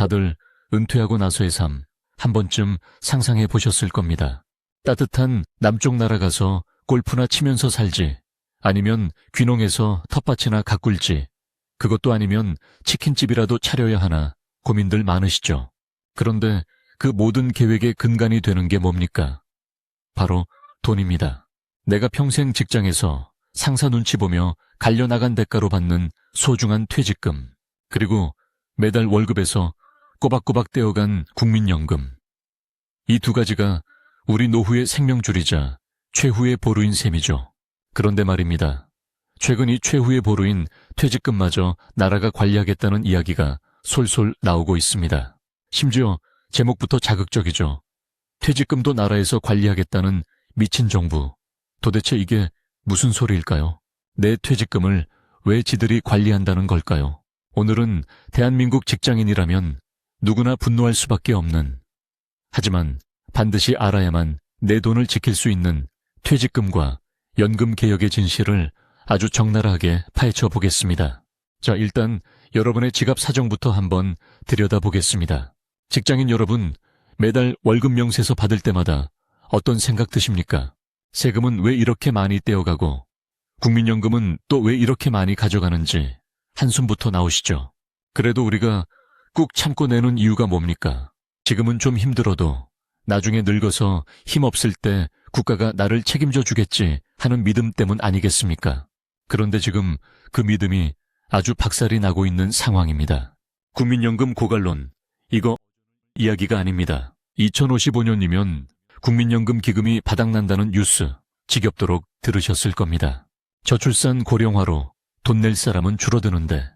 다들 은퇴하고 나서의 삶 한 번쯤 상상해 보셨을 겁니다. 따뜻한 남쪽 나라 가서 골프나 치면서 살지, 아니면 귀농해서 텃밭이나 가꿀지, 그것도 아니면 치킨집이라도 차려야 하나 고민들 많으시죠. 그런데 그 모든 계획의 근간이 되는 게 뭡니까? 바로 돈입니다. 내가 평생 직장에서 상사 눈치 보며 갈려나간 대가로 받는 소중한 퇴직금, 그리고 매달 월급에서 꼬박꼬박 떼어간 국민연금. 이 두 가지가 우리 노후의 생명줄이자 최후의 보루인 셈이죠. 그런데 말입니다. 최근 이 최후의 보루인 퇴직금마저 나라가 관리하겠다는 이야기가 솔솔 나오고 있습니다. 심지어 제목부터 자극적이죠. 퇴직금도 나라에서 관리하겠다는 미친 정부. 도대체 이게 무슨 소리일까요? 내 퇴직금을 왜 지들이 관리한다는 걸까요? 오늘은 대한민국 직장인이라면 누구나 분노할 수밖에 없는, 하지만 반드시 알아야만 내 돈을 지킬 수 있는 퇴직금과 연금 개혁의 진실을 아주 적나라하게 파헤쳐 보겠습니다. 자, 일단 여러분의 지갑 사정부터 한번 들여다보겠습니다. 직장인 여러분, 매달 월급 명세서 받을 때마다 어떤 생각 드십니까? 세금은 왜 이렇게 많이 떼어가고 국민연금은 또 왜 이렇게 많이 가져가는지 한숨부터 나오시죠. 그래도 우리가 꾹 참고 내는 이유가 뭡니까? 지금은 좀 힘들어도 나중에 늙어서 힘없을 때 국가가 나를 책임져 주겠지 하는 믿음 때문 아니겠습니까? 그런데 지금 그 믿음이 아주 박살이 나고 있는 상황입니다. 국민연금 고갈론, 이거 이야기가 아닙니다. 2055년이면 국민연금 기금이 바닥난다는 뉴스 지겹도록 들으셨을 겁니다. 저출산 고령화로 돈 낼 사람은 줄어드는데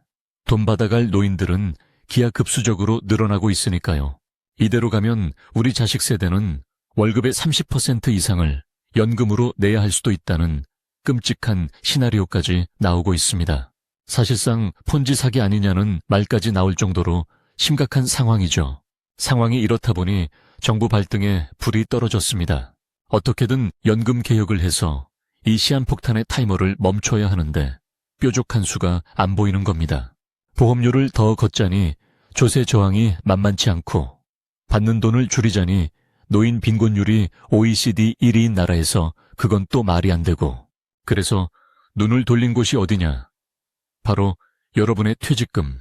돈 받아갈 노인들은 기하급수적으로 늘어나고 있으니까요. 이대로 가면 우리 자식 세대는 월급의 30% 이상을 연금으로 내야 할 수도 있다는 끔찍한 시나리오까지 나오고 있습니다. 사실상 폰지 사기 아니냐는 말까지 나올 정도로 심각한 상황이죠. 상황이 이렇다 보니 정부 발등에 불이 떨어졌습니다. 어떻게든 연금 개혁을 해서 이 시한폭탄의 타이머를 멈춰야 하는데 뾰족한 수가 안 보이는 겁니다. 보험료를 더 걷자니 조세 저항이 만만치 않고, 받는 돈을 줄이자니 노인 빈곤율이 OECD 1위인 나라에서 그건 또 말이 안 되고, 그래서 눈을 돌린 곳이 어디냐? 바로 여러분의 퇴직금.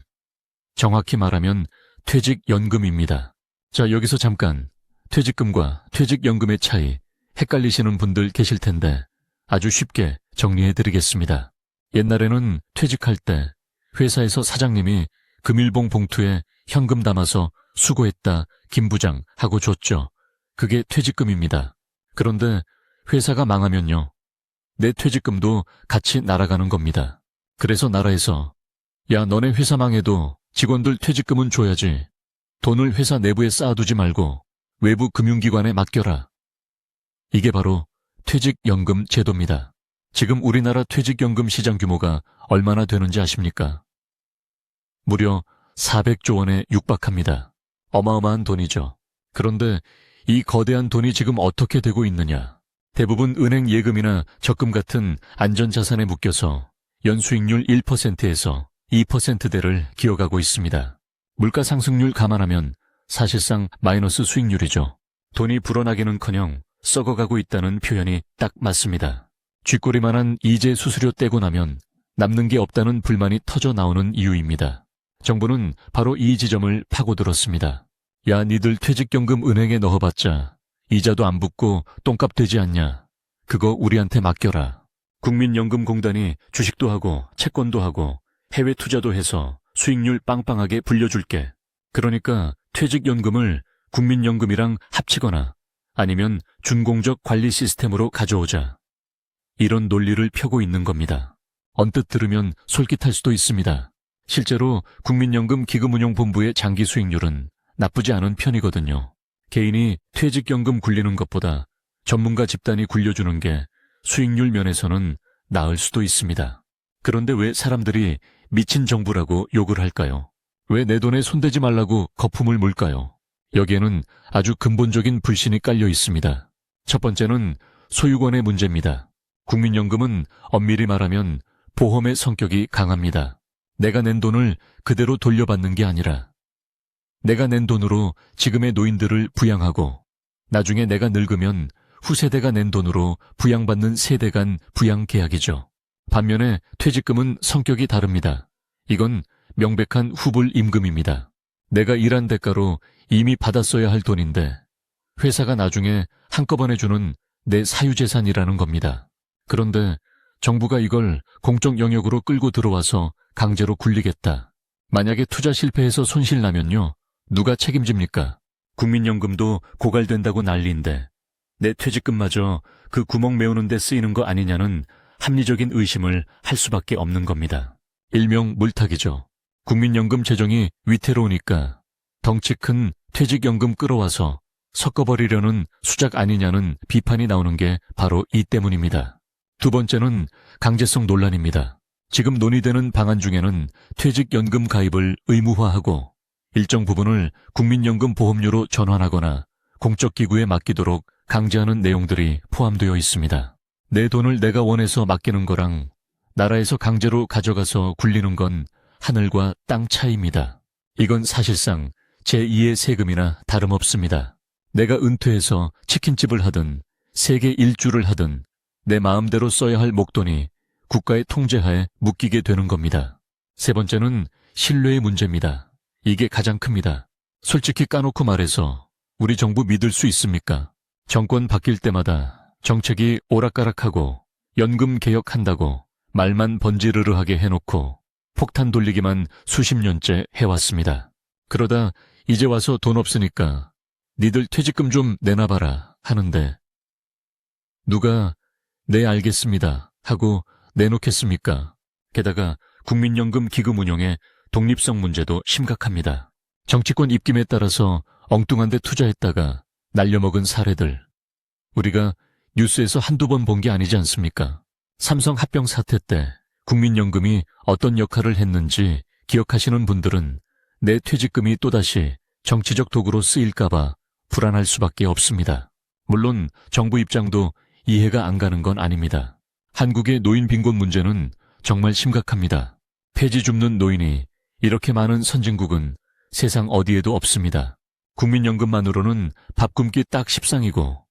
정확히 말하면 퇴직연금입니다. 자, 여기서 잠깐 퇴직금과 퇴직연금의 차이 헷갈리시는 분들 계실 텐데 아주 쉽게 정리해드리겠습니다. 옛날에는 퇴직할 때 회사에서 사장님이 금일봉 봉투에 현금 담아서 수고했다 김 부장 하고 줬죠. 그게 퇴직금입니다. 그런데 회사가 망하면요, 내 퇴직금도 같이 날아가는 겁니다. 그래서 나라에서 야, 너네 회사 망해도 직원들 퇴직금은 줘야지. 돈을 회사 내부에 쌓아두지 말고 외부 금융기관에 맡겨라. 이게 바로 퇴직연금 제도입니다. 지금 우리나라 퇴직연금 시장 규모가 얼마나 되는지 아십니까? 무려 400조 원에 육박합니다. 어마어마한 돈이죠. 그런데 이 거대한 돈이 지금 어떻게 되고 있느냐? 대부분 은행 예금이나 적금 같은 안전자산에 묶여서 연수익률 1%에서 2%대를 기어가고 있습니다. 물가 상승률 감안하면 사실상 마이너스 수익률이죠. 돈이 불어나기는커녕 썩어가고 있다는 표현이 딱 맞습니다. 쥐꼬리만한 이재 수수료 떼고 나면 남는 게 없다는 불만이 터져 나오는 이유입니다. 정부는 바로 이 지점을 파고들었습니다. 야, 니들 퇴직연금 은행에 넣어봤자 이자도 안 붙고 똥값 되지 않냐? 그거 우리한테 맡겨라. 국민연금공단이 주식도 하고 채권도 하고 해외 투자도 해서 수익률 빵빵하게 불려줄게. 그러니까 퇴직연금을 국민연금이랑 합치거나 아니면 준공적 관리 시스템으로 가져오자. 이런 논리를 펴고 있는 겁니다. 언뜻 들으면 솔깃할 수도 있습니다. 실제로 국민연금 기금운용본부의 장기 수익률은 나쁘지 않은 편이거든요. 개인이 퇴직연금 굴리는 것보다 전문가 집단이 굴려주는 게 수익률 면에서는 나을 수도 있습니다. 그런데 왜 사람들이 미친 정부라고 욕을 할까요? 왜 내 돈에 손대지 말라고 거품을 물까요? 여기에는 아주 근본적인 불신이 깔려 있습니다. 첫 번째는 소유권의 문제입니다. 국민연금은 엄밀히 말하면 보험의 성격이 강합니다. 내가 낸 돈을 그대로 돌려받는 게 아니라 내가 낸 돈으로 지금의 노인들을 부양하고 나중에 내가 늙으면 후세대가 낸 돈으로 부양받는 세대 간 부양 계약이죠. 반면에 퇴직금은 성격이 다릅니다. 이건 명백한 후불 임금입니다. 내가 일한 대가로 이미 받았어야 할 돈인데 회사가 나중에 한꺼번에 주는 내 사유재산이라는 겁니다. 그런데 정부가 이걸 공적 영역으로 끌고 들어와서 강제로 굴리겠다. 만약에 투자 실패해서 손실 나면요, 누가 책임집니까? 국민연금도 고갈된다고 난리인데 내 퇴직금마저 그 구멍 메우는 데 쓰이는 거 아니냐는 합리적인 의심을 할 수밖에 없는 겁니다. 일명 물타기죠. 국민연금 재정이 위태로우니까 덩치 큰 퇴직연금 끌어와서 섞어버리려는 수작 아니냐는 비판이 나오는 게 바로 이 때문입니다. 두 번째는 강제성 논란입니다. 지금 논의되는 방안 중에는 퇴직연금 가입을 의무화하고 일정 부분을 국민연금 보험료로 전환하거나 공적기구에 맡기도록 강제하는 내용들이 포함되어 있습니다. 내 돈을 내가 원해서 맡기는 거랑 나라에서 강제로 가져가서 굴리는 건 하늘과 땅 차이입니다. 이건 사실상 제2의 세금이나 다름없습니다. 내가 은퇴해서 치킨집을 하든 세계 일주를 하든 내 마음대로 써야 할 목돈이 국가의 통제하에 묶이게 되는 겁니다. 세 번째는 신뢰의 문제입니다. 이게 가장 큽니다. 솔직히 까놓고 말해서 우리 정부 믿을 수 있습니까? 정권 바뀔 때마다 정책이 오락가락하고 연금 개혁한다고 말만 번지르르하게 해놓고 폭탄 돌리기만 수십 년째 해왔습니다. 그러다 이제 와서 돈 없으니까 니들 퇴직금 좀 내놔봐라 하는데 누가 네 알겠습니다 하고 내놓겠습니까? 게다가 국민연금 기금 운영의 독립성 문제도 심각합니다. 정치권 입김에 따라서 엉뚱한 데 투자했다가 날려먹은 사례들 우리가 뉴스에서 한두 번 본 게 아니지 않습니까? 삼성 합병 사태 때 국민연금이 어떤 역할을 했는지 기억하시는 분들은 내 퇴직금이 또다시 정치적 도구로 쓰일까봐 불안할 수밖에 없습니다. 물론 정부 입장도 이해가 안 가는 건 아닙니다. 한국의 노인 빈곤 문제는 정말 심각합니다. 폐지 줍는 노인이 이렇게 많은 선진국은 세상 어디에도 없습니다. 국민연금만으로는 밥 굶기 딱 십상이고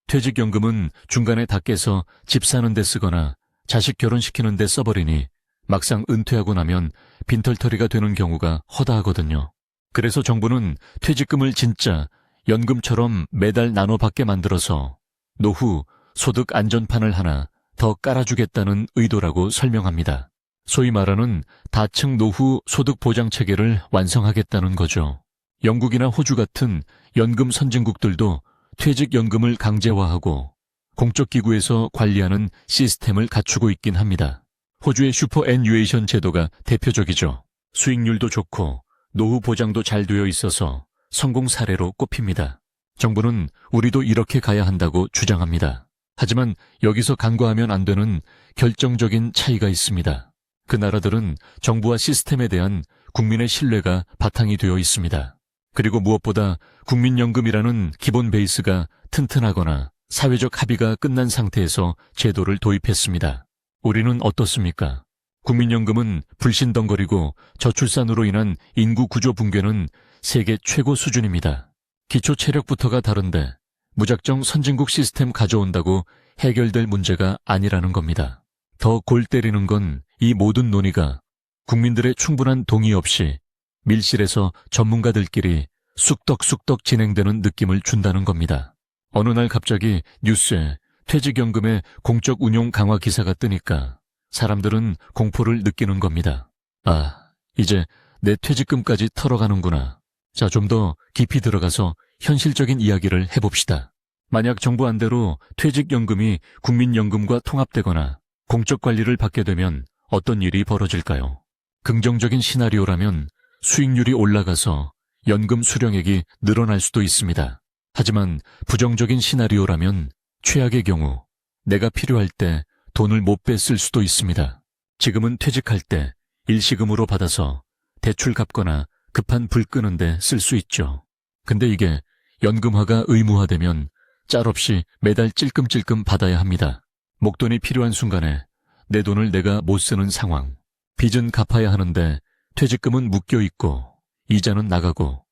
퇴직연금은 중간에 다 깨서 집 사는 데 쓰거나 자식 결혼시키는 데 써버리니 막상 은퇴하고 나면 빈털터리가 되는 경우가 허다하거든요. 그래서 정부는 퇴직금을 진짜 연금처럼 매달 나눠받게 만들어서 노후 소득 안전판을 하나 더 깔아주겠다는 의도라고 설명합니다. 소위 말하는 다층 노후 소득 보장 체계를 완성하겠다는 거죠. 영국이나 호주 같은 연금 선진국들도 퇴직연금을 강제화하고 공적기구에서 관리하는 시스템을 갖추고 있긴 합니다. 호주의 슈퍼애뉴에이션 제도가 대표적이죠. 수익률도 좋고 노후 보장도 잘 되어 있어서 성공 사례로 꼽힙니다. 정부는 우리도 이렇게 가야 한다고 주장합니다. 하지만 여기서 간과하면 안 되는 결정적인 차이가 있습니다. 그 나라들은 정부와 시스템에 대한 국민의 신뢰가 바탕이 되어 있습니다. 그리고 무엇보다 국민연금이라는 기본 베이스가 튼튼하거나 사회적 합의가 끝난 상태에서 제도를 도입했습니다. 우리는 어떻습니까? 국민연금은 불신덩거리고 저출산으로 인한 인구 구조 붕괴는 세계 최고 수준입니다. 기초 체력부터가 다른데 무작정 선진국 시스템 가져온다고 해결될 문제가 아니라는 겁니다. 더 골 때리는 건 이 모든 논의가 국민들의 충분한 동의 없이 밀실에서 전문가들끼리 쑥덕쑥덕 진행되는 느낌을 준다는 겁니다. 어느 날 갑자기 뉴스에 퇴직연금의 공적 운용 강화 기사가 뜨니까 사람들은 공포를 느끼는 겁니다. 아, 이제 내 퇴직금까지 털어가는구나. 자, 좀 더 깊이 들어가서 현실적인 이야기를 해봅시다. 만약 정부 안대로 퇴직연금이 국민연금과 통합되거나 공적 관리를 받게 되면 어떤 일이 벌어질까요? 긍정적인 시나리오라면 수익률이 올라가서 연금 수령액이 늘어날 수도 있습니다. 하지만 부정적인 시나리오라면 최악의 경우 내가 필요할 때 돈을 못 뺐을 수도 있습니다. 지금은 퇴직할 때 일시금으로 받아서 대출 갚거나 급한 불 끄는데 쓸 수 있죠. 근데 이게 연금화가 의무화되면 짤없이 매달 찔끔찔끔 받아야 합니다. 목돈이 필요한 순간에 내 돈을 내가 못 쓰는 상황. 빚은 갚아야 하는데 퇴직금은 묶여 있고 이자는 나가고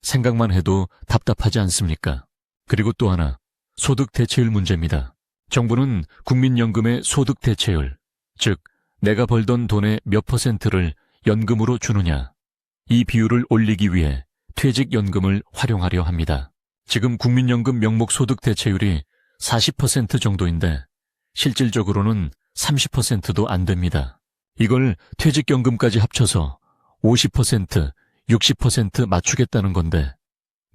생각만 해도 답답하지 않습니까? 그리고 또 하나, 소득 대체율 문제입니다. 정부는 국민연금의 소득 대체율, 즉 내가 벌던 돈의 몇 퍼센트를 연금으로 주느냐, 이 비율을 올리기 위해 퇴직연금을 활용하려 합니다. 지금 국민연금 명목 소득 대체율이 40% 정도인데 실질적으로는 30%도 안 됩니다. 이걸 퇴직연금까지 합쳐서 50%, 60% 맞추겠다는 건데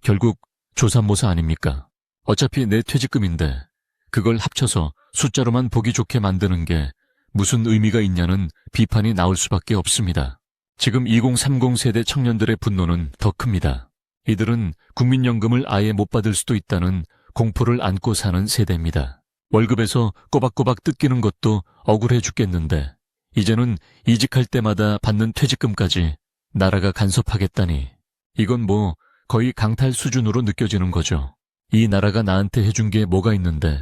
결국 조삼모사 아닙니까? 어차피 내 퇴직금인데 그걸 합쳐서 숫자로만 보기 좋게 만드는 게 무슨 의미가 있냐는 비판이 나올 수밖에 없습니다. 지금 2030 세대 청년들의 분노는 더 큽니다. 이들은 국민연금을 아예 못 받을 수도 있다는 공포를 안고 사는 세대입니다. 월급에서 꼬박꼬박 뜯기는 것도 억울해 죽겠는데 이제는 이직할 때마다 받는 퇴직금까지 나라가 간섭하겠다니 이건 뭐 거의 강탈 수준으로 느껴지는 거죠. 이 나라가 나한테 해준 게 뭐가 있는데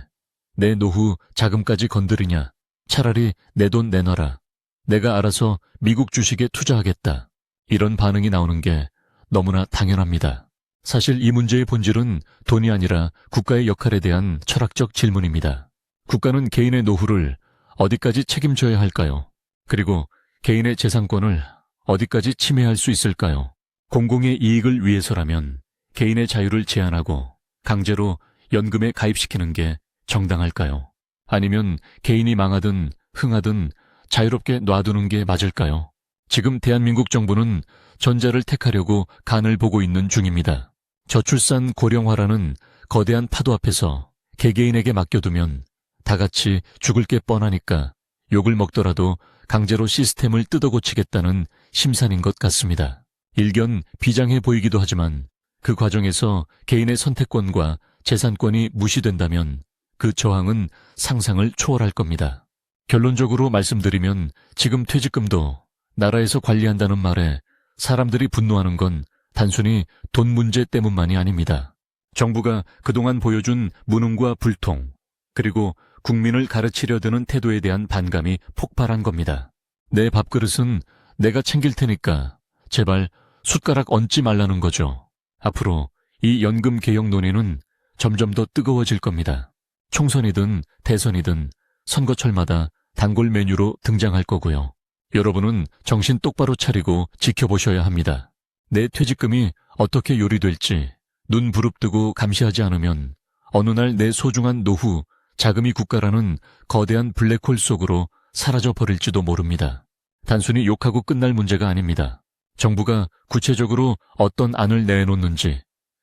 내 노후 자금까지 건드리냐. 차라리 내 돈 내놔라. 내가 알아서 미국 주식에 투자하겠다. 이런 반응이 나오는 게 너무나 당연합니다. 사실 이 문제의 본질은 돈이 아니라 국가의 역할에 대한 철학적 질문입니다. 국가는 개인의 노후를 어디까지 책임져야 할까요? 그리고 개인의 재산권을 어디까지 침해할 수 있을까요? 공공의 이익을 위해서라면 개인의 자유를 제한하고 강제로 연금에 가입시키는 게 정당할까요? 아니면 개인이 망하든 흥하든 자유롭게 놔두는 게 맞을까요? 지금 대한민국 정부는 전자를 택하려고 간을 보고 있는 중입니다. 저출산 고령화라는 거대한 파도 앞에서 개개인에게 맡겨두면 다 같이 죽을 게 뻔하니까 욕을 먹더라도 강제로 시스템을 뜯어고치겠다는 심산인 것 같습니다. 일견 비장해 보이기도 하지만 그 과정에서 개인의 선택권과 재산권이 무시된다면 그 저항은 상상을 초월할 겁니다. 결론적으로 말씀드리면 지금 퇴직금도 나라에서 관리한다는 말에 사람들이 분노하는 건 단순히 돈 문제 때문만이 아닙니다. 정부가 그동안 보여준 무능과 불통, 그리고 국민을 가르치려 드는 태도에 대한 반감이 폭발한 겁니다. 내 밥그릇은 내가 챙길 테니까 제발 숟가락 얹지 말라는 거죠. 앞으로 이 연금 개혁 논의는 점점 더 뜨거워질 겁니다. 총선이든 대선이든 선거철마다 단골 메뉴로 등장할 거고요. 여러분은 정신 똑바로 차리고 지켜보셔야 합니다. 내 퇴직금이 어떻게 요리될지 눈 부릅뜨고 감시하지 않으면 어느 날 내 소중한 노후, 자금이 국가라는 거대한 블랙홀 속으로 사라져 버릴지도 모릅니다. 단순히 욕하고 끝날 문제가 아닙니다. 정부가 구체적으로 어떤 안을 내놓는지,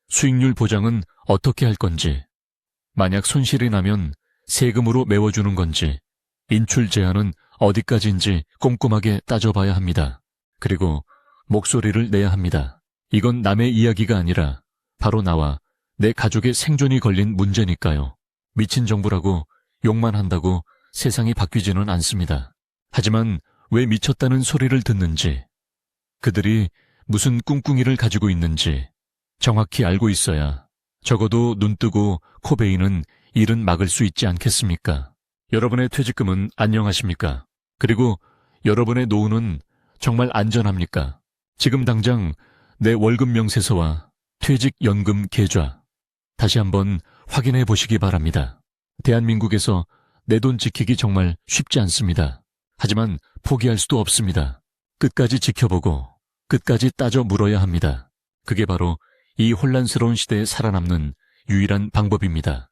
수익률 보장은 어떻게 할 건지, 만약 손실이 나면 세금으로 메워주는 건지, 인출 제한은 어디까지인지 꼼꼼하게 따져봐야 합니다. 그리고 목소리를 내야 합니다. 이건 남의 이야기가 아니라 바로 나와 내 가족의 생존이 걸린 문제니까요. 미친 정부라고 욕만 한다고 세상이 바뀌지는 않습니다. 하지만 왜 미쳤다는 소리를 듣는지, 그들이 무슨 꿍꿍이를 가지고 있는지 정확히 알고 있어야 적어도 눈뜨고 코 베이는 일은 막을 수 있지 않겠습니까? 여러분의 퇴직금은 안녕하십니까? 그리고 여러분의 노후는 정말 안전합니까? 지금 당장 내 월급 명세서와 퇴직연금 계좌 다시 한번 확인해 보시기 바랍니다. 대한민국에서 내 돈 지키기 정말 쉽지 않습니다. 하지만 포기할 수도 없습니다. 끝까지 지켜보고 끝까지 따져 물어야 합니다. 그게 바로 이 혼란스러운 시대에 살아남는 유일한 방법입니다.